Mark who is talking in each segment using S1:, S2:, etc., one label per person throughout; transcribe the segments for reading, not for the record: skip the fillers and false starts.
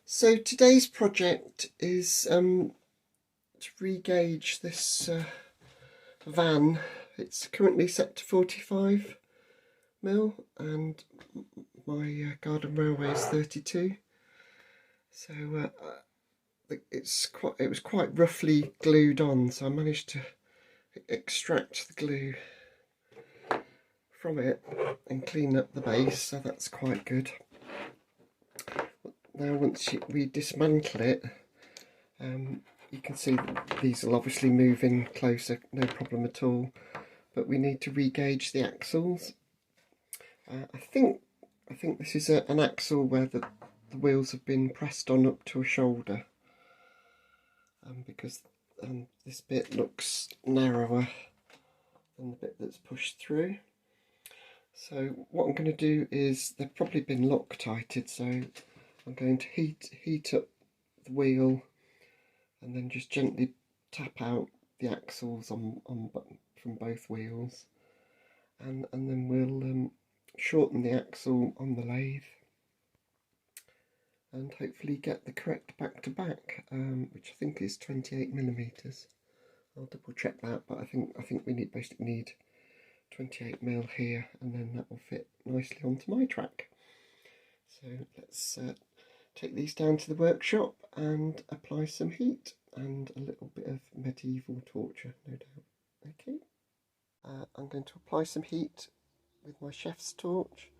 S1: So today's project is to regauge this van. It's currently set to 45 mil and my garden railway is 32. So it was quite roughly glued on, so I managed to extract the glue from it and clean up the base, so that's quite good. Now once we dismantle it, you can see that these will obviously move in closer, no problem at all, but we need to regauge the axles. I think this is an axle where the wheels have been pressed on up to a shoulder, because this bit looks narrower than the bit that's pushed through. So what I'm going to do is, they've probably been Loctited, so I'm going to heat up the wheel and then just gently tap out the axles from both wheels, and then we'll shorten the axle on the lathe and hopefully get the correct back to back, which I think is 28mm. I'll double check that, but I think we basically need 28mm here, and then that will fit nicely onto my track. So let's take these down to the workshop and apply some heat and a little bit of medieval torture, no doubt. Okay, I'm going to apply some heat with my chef's torch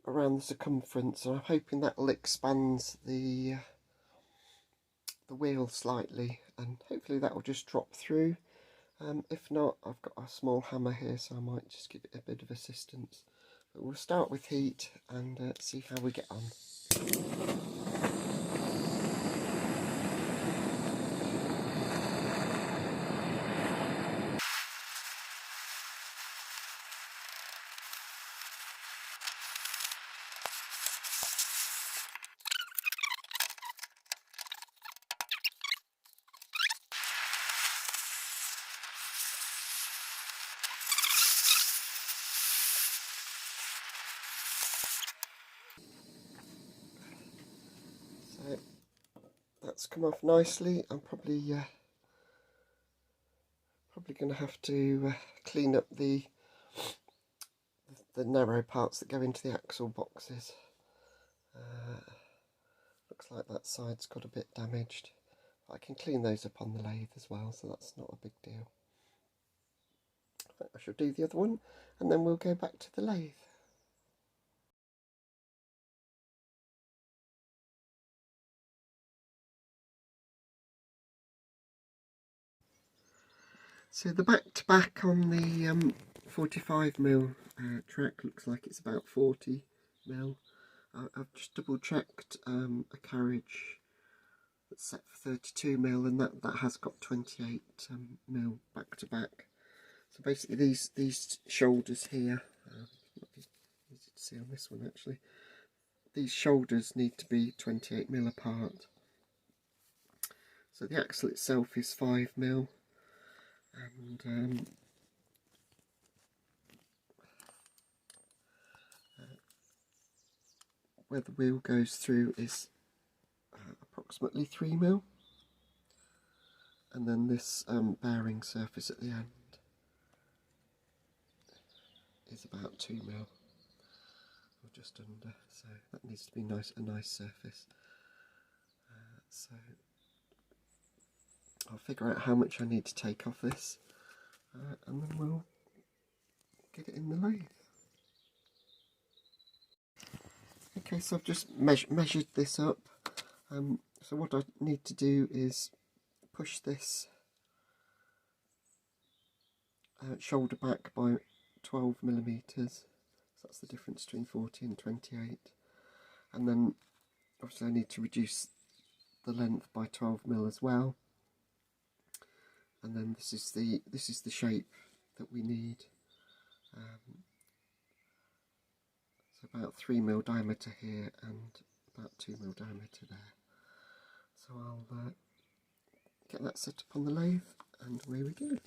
S1: around the circumference, and I'm hoping that will expand the wheel slightly, and hopefully that will just drop through. If not, I've got a small hammer here, so I might just give it a bit of assistance. But we'll start with heat and see how we get on. So that's come off nicely. I'm probably going to have to clean up the narrow parts that go into the axle boxes. Looks like that side's got a bit damaged. I can clean those up on the lathe as well, so that's not a big deal. I shall do the other one and then we'll go back to the lathe. So the back-to-back on the 45mm track looks like it's about 40mm. I've just double-checked a carriage that's set for 32mm, and that has got 28mm back-to-back. So basically these shoulders here, easy to see on this one actually, these shoulders need to be 28mm apart. So the axle itself is 5mm, and where the wheel goes through is approximately 3mm, and then this bearing surface at the end is about 2mm, or just under, so that needs to be a nice surface. So I'll figure out how much I need to take off this, and then we'll get it in the lathe. Okay, so I've just measured this up. So what I need to do is push this shoulder back by 12mm. So that's the difference between 40 and 28. And then obviously I need to reduce the length by 12mm as well. And then this is the shape that we need. So about 3mm diameter here and about 2mm diameter there. So I'll get that set up on the lathe, and away we go.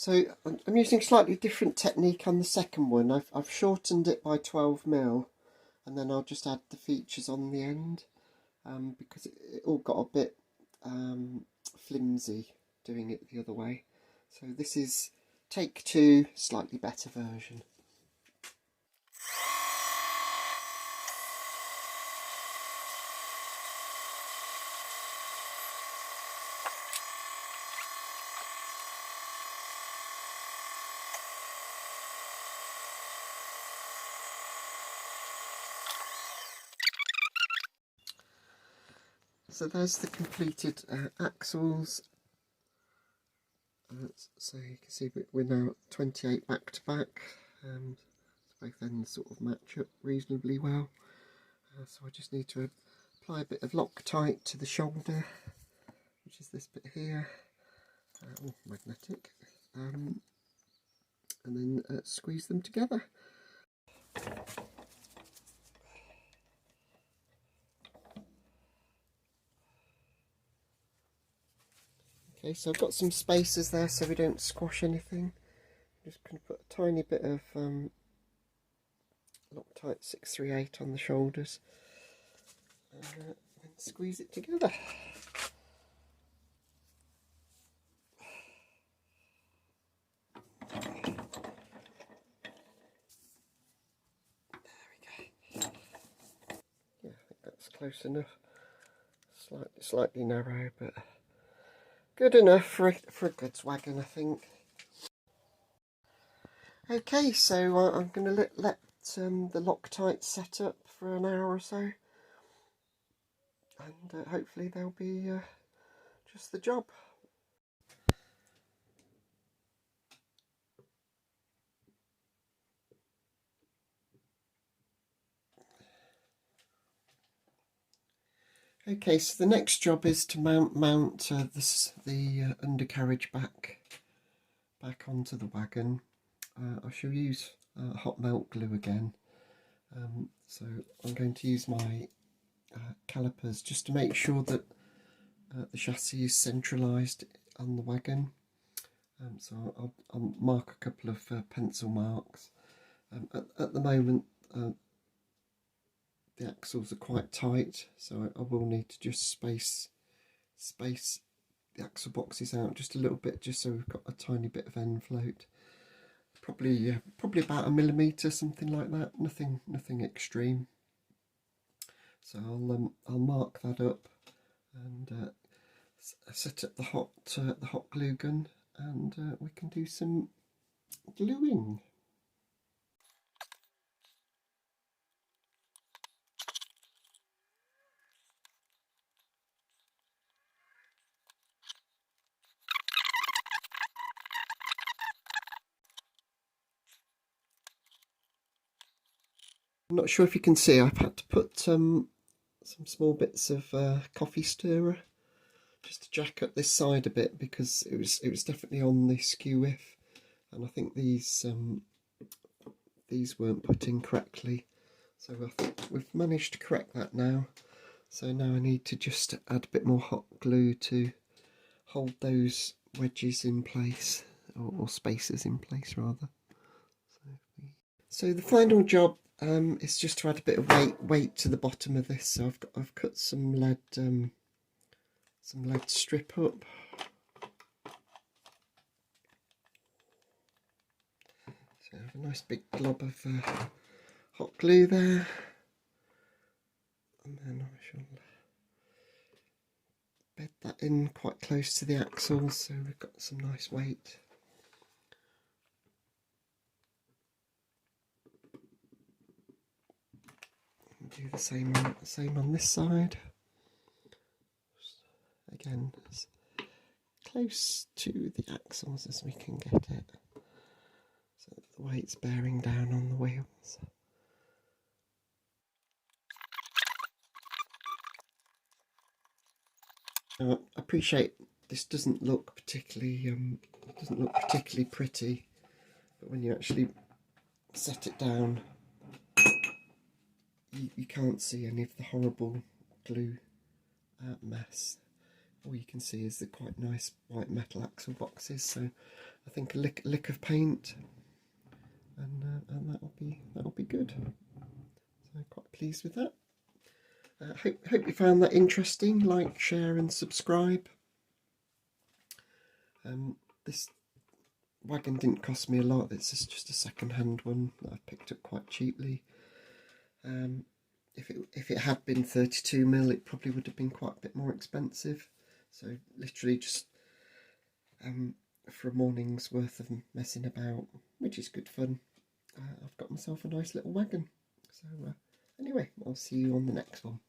S1: So I'm using a slightly different technique on the second one. I've shortened it by 12mm, and then I'll just add the features on the end, because it all got a bit flimsy doing it the other way. So this is take two, slightly better version. So there's the completed axles. So you can see we're now at 28 back to back. Both ends sort of match up reasonably well. So I just need to apply a bit of Loctite to the shoulder, which is this bit here, magnetic, and then squeeze them together. Okay, so I've got some spacers there so we don't squash anything. I'm just going to put a tiny bit of Loctite 638 on the shoulders and then squeeze it together. Yeah, I think that's close enough. Slightly narrow, but good enough for a goods wagon, I think. Okay, so I'm going to let the Loctite set up for an hour or so, and hopefully they'll be just the job. Okay, so the next job is to mount the undercarriage back onto the wagon. I shall use hot melt glue again. So I'm going to use my calipers just to make sure that the chassis is centralised on the wagon. So I'll mark a couple of pencil marks. At the moment the axles are quite tight, so I will need to just space the axle boxes out just a little bit, just so we've got a tiny bit of end float. Probably about 1 millimetre, something like that. Nothing extreme. So I'll mark that up and set up the hot glue gun, and we can do some gluing. I'm not sure if you can see, I've had to put some small bits of coffee stirrer just to jack up this side a bit, because it was definitely on the skew width, and I think these weren't put in correctly. So I think we've managed to correct that now. So now I need to just add a bit more hot glue to hold those wedges in place, or spacers in place rather. So the final job is just to add a bit of weight to the bottom of this. So I've cut some lead strip up. So I have a nice big glob of hot glue there, and then I shall bed that in quite close to the axles, so we've got some nice weight. And do the same on this side. Again, as close to the axles as we can get it, so that the weight's bearing down on the wheels. I appreciate this doesn't look particularly pretty, but when you actually set it down, you can't see any of the horrible glue mess. all you can see is the quite nice white metal axle boxes. So I think a lick of paint, and that'll be good. So I'm quite pleased with that. Hope you found that interesting. Like, share and subscribe. This wagon didn't cost me a lot. This is just a second-hand one that I picked up quite cheaply. If it had been 32mm, it probably would have been quite a bit more expensive. So literally just for a morning's worth of messing about, which is good fun, I've got myself a nice little wagon. So anyway, I'll see you on the next one.